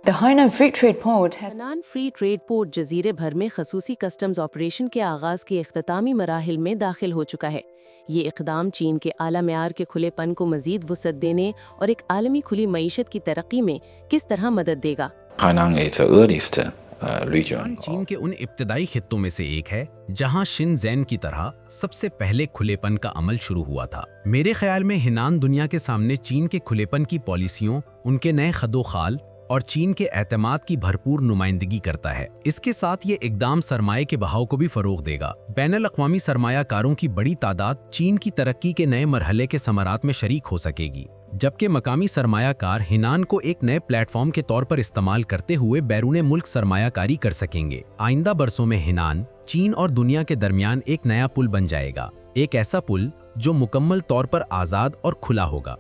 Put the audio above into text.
The Hainan Free Trade Port has Hainan free trade port जजीरे भर में खसूसी कस्टम्स ऑपरेशन के आगाज के इख्तितामी मराहिल में दाखिल हो चुका है। ये इकदाम चीन के आला मेयार के खुलेपन को मजीद वुसअत देने और एक आलमी खुली मईशत की तरक्की में किस तरह मदद देगा। Hainan is the earliest region. चीन के उन इब्तदाई खित्तों में से एक है जहां शिनज़ेन की तरह सबसे पहले खुलेपन का अमल शुरू हुआ था। मेरे ख्याल में हिनान दुनिया के सामने चीन के खुलेपन की पॉलिसियों, उनके नए खदोखाल और चीन के एतमाद की भरपूर नुमाइंदगी करता है। इसके साथ ये इकदाम सरमाए के बहाव को भी फरोग देगा। बैनुल अक़वामी सरमायाकारों की बड़ी तादाद चीन की तरक्की के नए मरहले के समरात में शरीक हो सकेगी, जबकि मकामी सरमायाकार हिनान को एक नए प्लेटफॉर्म के तौर पर इस्तेमाल करते हुए बैरून मुल्क सरमायाकारी कर सकेंगे। आइंदा बरसों में हिनान चीन और दुनिया के दरमियान एक नया पुल बन जाएगा, एक ऐसा पुल जो मुकम्मल तौर पर आज़ाद और खुला होगा।